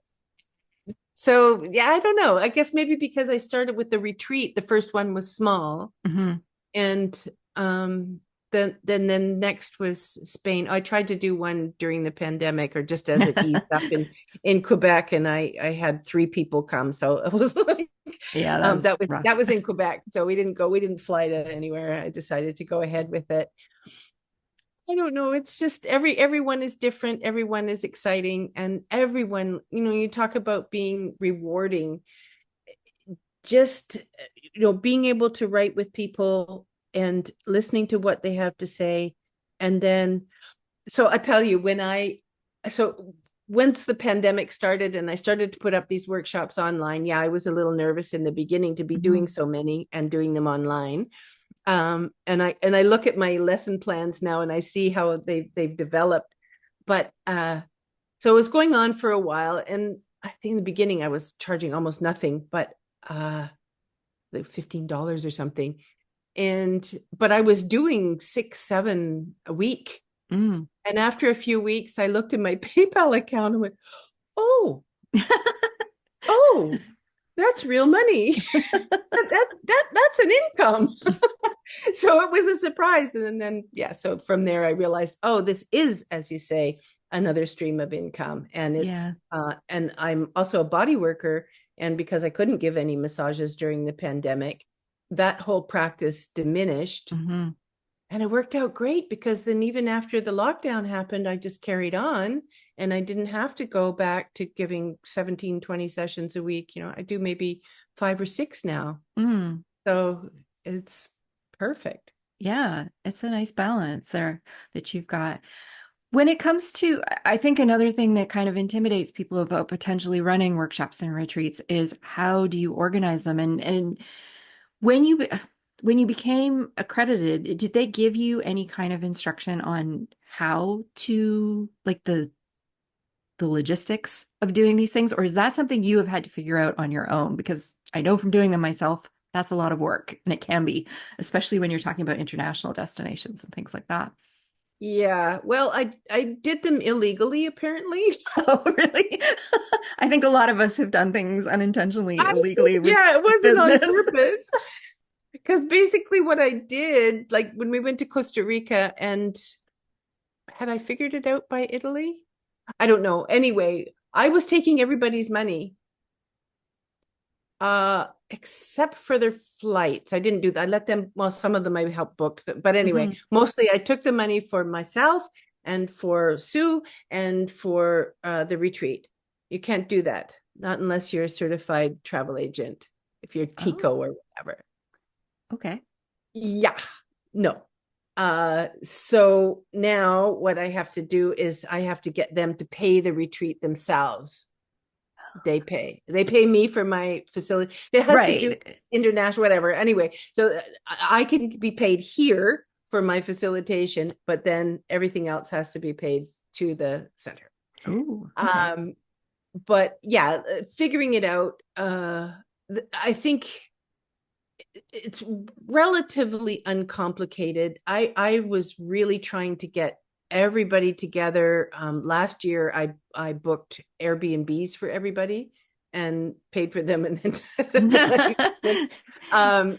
so yeah, I don't know. I guess maybe because I started with the retreat, the first one was small, Hmm. and um, then next was Spain. I tried to do one during the pandemic, or just as it eased up in Quebec, and I had 3 people come, so it was like Yeah, that's that rough. was in Quebec, so we didn't fly to anywhere. I decided to go ahead with it. I don't know. It's just everyone is different. Everyone is exciting, and everyone, you talk about being rewarding. Just being able to write with people and listening to what they have to say, and then so I tell you so once the pandemic started and I started to put up these workshops online, yeah, I was a little nervous in the beginning to be Hmm. doing so many and doing them online. And I look at my lesson plans now and I see how they've developed. But so it was going on for a while, and I think in the beginning I was charging almost nothing, but like $15 or something. But I was doing 6, 7 a week. Mm. And after a few weeks, I looked at my PayPal account and went, "Oh, oh, that's real money. That's an income." So it was a surprise. And then yeah, so from there I realized, oh, this is, as you say, another stream of income. And Yeah. and I'm also a body worker. And because I couldn't give any massages during the pandemic, that whole practice diminished. Hmm. And it worked out great because then even after the lockdown happened, I just carried on and I didn't have to go back to giving 17, 20 sessions a week. I do maybe 5 or 6 now. Mm. So it's perfect. Yeah, it's a nice balance there that you've got. When it comes to, I think another thing that kind of intimidates people about potentially running workshops and retreats is how do you organize them? And when you when you became accredited, did they give you any kind of instruction on how to like the logistics of doing these things, or is that something you have had to figure out on your own? Because I know from doing them myself, that's a lot of work, and it can be, especially when you're talking about international destinations and things like that. Yeah. Well, I did them illegally, apparently. Oh, really? I think a lot of us have done things unintentionally, I illegally did. with Yeah, it wasn't on business. purpose. Because basically what I did, like when we went to Costa Rica, and had I figured it out by Italy? I don't know. Anyway, I was taking everybody's money, except for their flights. I didn't do that. I let them, well, some of them I helped book, but anyway, Mhm. mostly I took the money for myself and for Sue and for the retreat. You can't do that, not unless you're a certified travel agent, if you're Oh, TICO or whatever. okay. Yeah, no. So now what I have to do is I have to get them to pay the retreat themselves. They pay me for my facility. It has to do Right. international, whatever. Anyway, so I can be paid here for my facilitation, but then everything else has to be paid to the center. Oh, okay. Um, but yeah, figuring it out. I think it's relatively uncomplicated. I was really trying to get everybody together. Last year, I booked Airbnbs for everybody and paid for them, and then um,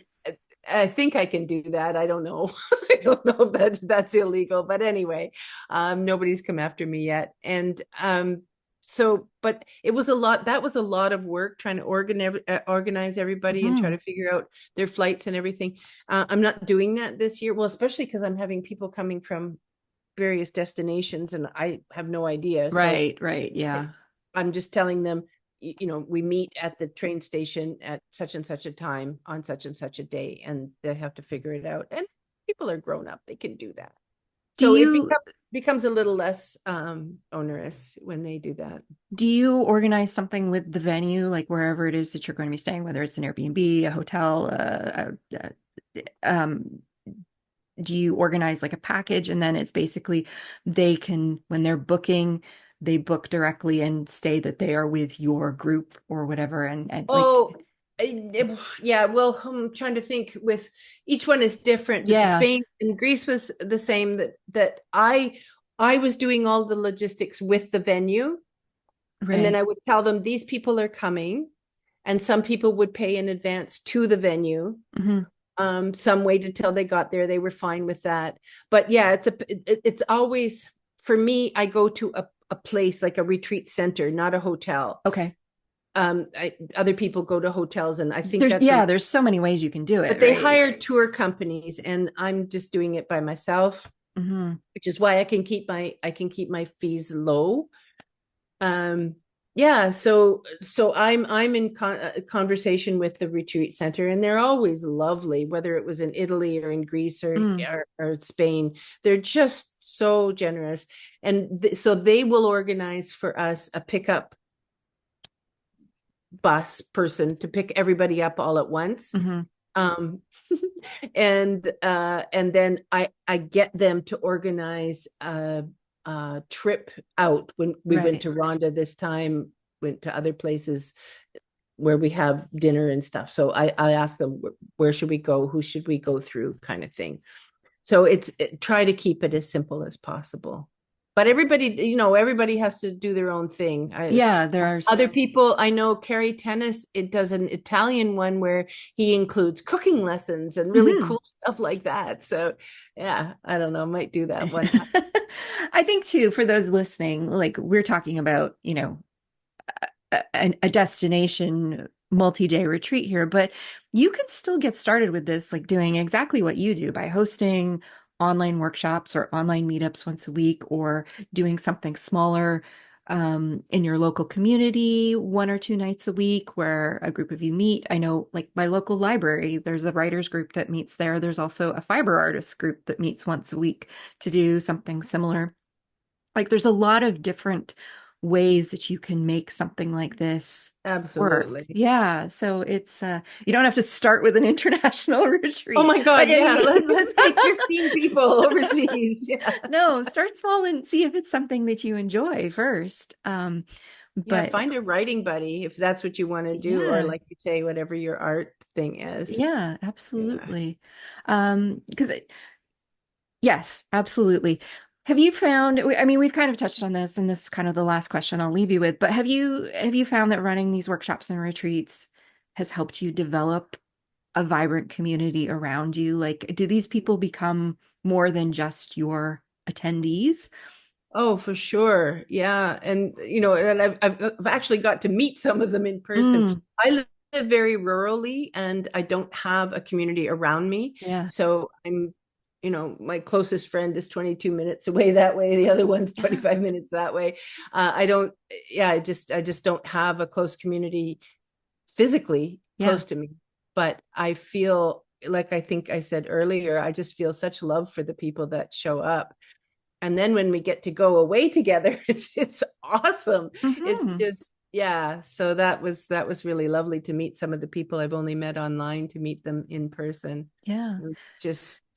I think I can do that. I don't know. I don't know if that's illegal, but anyway, nobody's come after me yet, and so, but it was a lot, that was a lot of work trying to organize everybody and try Hmm. to figure out their flights and everything. I'm not doing that this year. Well, especially because I'm having people coming from various destinations and I have no idea. So Right, right. Yeah. I'm just telling them, we meet at the train station at such and such a time on such and such a day, and they have to figure it out. And people are grown up, they can do that. Do So it you becomes a little less onerous when they do that. do you organize something with the venue, like wherever it is that you're going to be staying, whether it's an Airbnb, a hotel, um, do you organize like a package and then it's basically they can, when they're booking, they book directly and say that they are with your group or whatever and like Oh, yeah. Well, I'm trying to think. With each one is different, but yeah, Spain and Greece was the same. That I was doing all the logistics with the venue, and then right. I would tell them these people are coming, and some people would pay in advance to the venue. Hmm. Some waited till they got there. They were fine with that. But yeah, it's always for me. I go to a place like a retreat center, not a hotel. Okay. Other people go to hotels, and I think There's that's a, yeah, there's so many ways you can do it, but they right? hire tour companies, and I'm just doing it by myself, Hmm. which is why I can keep my fees low. Um, yeah, so I'm in conversation with the retreat center, and they're always lovely, whether it was in Italy or in Greece Mm. or Spain. They're just so generous, and so they will organize for us a pickup bus person to pick everybody up all at once. Hmm. um and then I get them to organize a trip out. When we went Right. to Rhonda this time, went to other places where we have dinner and stuff, so I asked them, where should we go, who should we go through, kind of thing. So try to keep it as simple as possible, but everybody has to do their own thing. Yeah, there are Other people I know, Carrie Tennis, it does an Italian one where he includes cooking lessons and really Mhm. cool stuff like that. So yeah, I don't know, might do that one time. I think too, for those listening, like we're talking about, a destination multi-day retreat here, but you could still get started with this, like doing exactly what you do by hosting online workshops or online meetups once a week, or doing something smaller in your local community 1 or 2 nights a week where a group of you meet. I know, like my local library, there's a writers group that meets there. There's also a fiber artists group that meets once a week to do something similar. Like there's a lot of different ways that you can make something like this work. Absolutely. Yeah, so it's you don't have to start with an international Oh retreat my by God, any yeah. means. Let's take 15 people overseas. Yeah. No, start small and see if it's something that you enjoy first. Yeah, But find a writing buddy if that's what you want to do, or yeah, like you say, whatever your art thing is. yeah, Yeah. absolutely. Because yes, absolutely. Have you found, I mean, we've kind of touched on this, and this is kind of the last question I'll leave you with, but have you found that running these workshops and retreats has helped you develop a vibrant community around you? Like, do these people become more than just your attendees? Oh, for sure. Yeah. And, and I've actually got to meet some of them in person. Mm, I live very rurally and I don't have a community around me. yeah. So my closest friend is 22 minutes away that way. The other one's Yeah. 25 minutes that way. I don't, yeah, I just don't have a close community physically Yeah. close to me. But I feel like, I think I said earlier, I just feel such love for the people that show up. And then when we get to go away together, it's awesome. It's Hmm. just, yeah, so that was really lovely to meet some of the people I've only met online, to meet them in person. Yeah.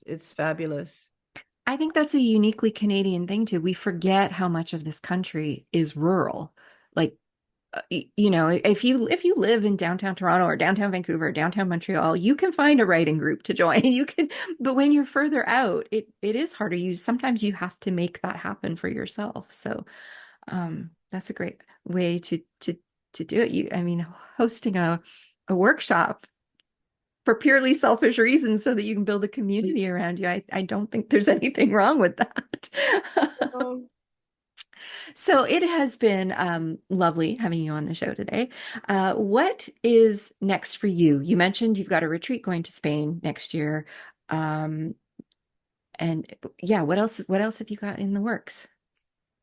It's fabulous. I think that's a uniquely Canadian thing too. We forget how much of this country is rural. Like if you live in downtown Toronto or downtown Vancouver, downtown Montreal, you can find a writing group to join. You can, but when you're further out, it is harder. Sometimes you have to make that happen for yourself. So that's a great way to do it. I mean, hosting a workshop for purely selfish reasons so that you can build a community around you. I don't think there's anything wrong with that. Um, So it has been lovely having you on the show today. What is next for you? You mentioned you've got a retreat going to Spain next year. Um, and yeah, what else have you got in the works?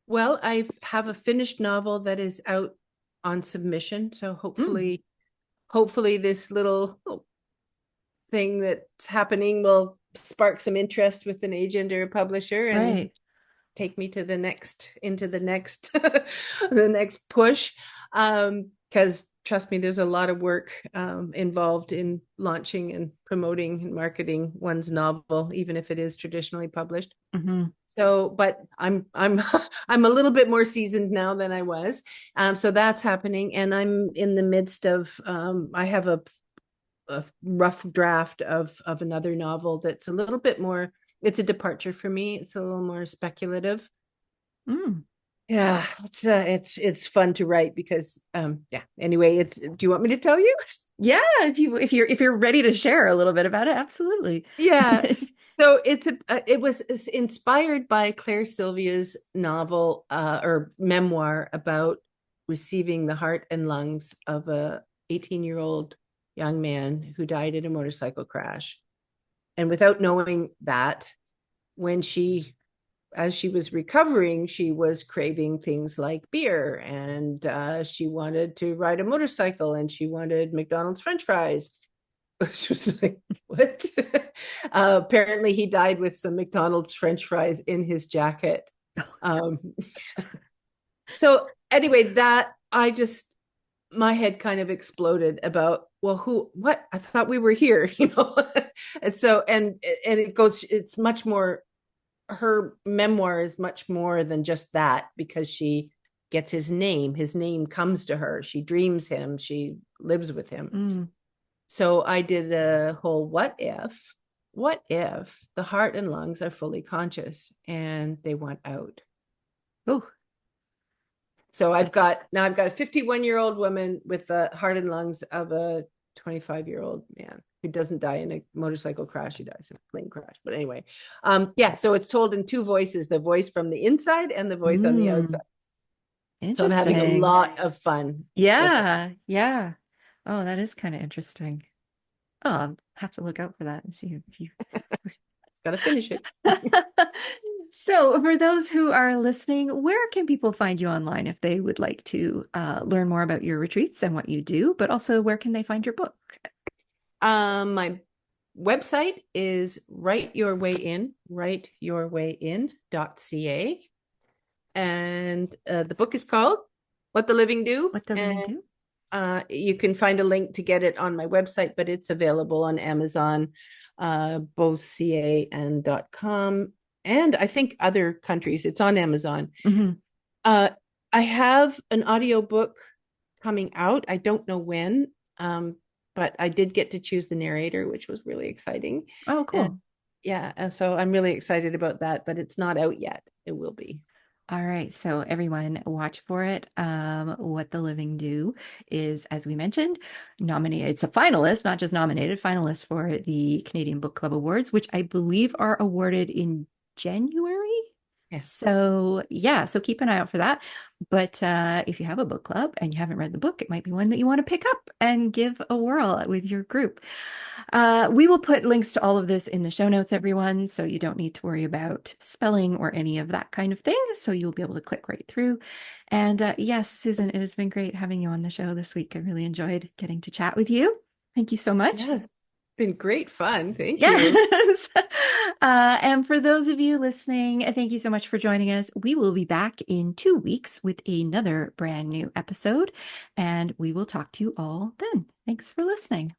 Well, I have a finished novel that is out on submission. So Mm, hopefully this little thing that's happening will spark some interest with an agent or a publisher and right. take me to the next into the next the next push. Because trust me, there's a lot of work involved in launching and promoting and marketing one's novel, even if it is traditionally published. Hmm. So, but I'm I'm a little bit more seasoned now than I was. So that's happening, and I'm in the midst of I have a rough draft of another novel that's a little bit more. It's a departure for me. It's a little more speculative. Mm. Yeah, it's fun to write because yeah. Anyway, it's. Do you want me to tell you? Yeah, if you're ready to share a little bit about it, absolutely. Yeah. So it was inspired by Claire Sylvia's novel or memoir about receiving the heart and lungs of a 18-year-old young man who died in a motorcycle crash. And without knowing that, when as she was recovering, she was craving things like beer and she wanted to ride a motorcycle and she wanted McDonald's French fries. Which was like, what? Apparently, he died with some McDonald's French fries in his jacket. Um, so, anyway, that I just, my head kind of exploded about, well, what? I thought we were here, you know? And so, and it goes, it's much more, her memoir is much more than just that because she gets his name comes to her, she dreams him, she lives with him. Mm. So I did a whole what if the heart and lungs are fully conscious and they want out? Oh, So that's I've got a 51-year-old woman with the heart and lungs of a 25-year-old man who doesn't die in a motorcycle crash. He dies in a plane crash. But anyway, yeah, so it's told in two voices, the voice from the inside and the voice on the outside. mm, So I'm having a interesting. lot of fun with it. Yeah, yeah. Oh, that is kind of interesting. Oh, I'll have to look out for that and see if you. It's got to finish it. So, for those who are listening, where can people find you online if they would like to learn more about your retreats and what you do, but also where can they find your book? My website is writeyourwayin.ca. And the book is called What the Living Do. What the living And do? you can find a link to get it on my website, but it's available on Amazon, both CA and .com. And I think other countries, it's on Amazon. Hmm. Uh, I have an audiobook coming out. I don't know when, but I did get to choose the narrator, which was really exciting. Oh, And cool. yeah, and so I'm really excited about that, but it's not out yet. It will be. All right, so everyone watch for it. What the Living Do is, as we mentioned, nominated. It's a finalist, not just nominated, finalist for the Canadian Book Club Awards, which I believe are awarded in January. Yeah. So yeah, so keep an eye out for that. But if you have a book club and you haven't read the book, it might be one that you want to pick up and give a whirl with your group. We will put links to all of this in the show notes, everyone, so you don't need to worry about spelling or any of that kind of thing. So you'll be able to click right through. And yes, Susan, it has been great having you on the show this week. I really enjoyed getting to chat with you. Thank you so much. Yeah, it's been great fun. Thank you. Yes. And for those of you listening, thank you so much for joining us. We will be back in 2 weeks with another brand new episode, and we will talk to you all then. Thanks for listening.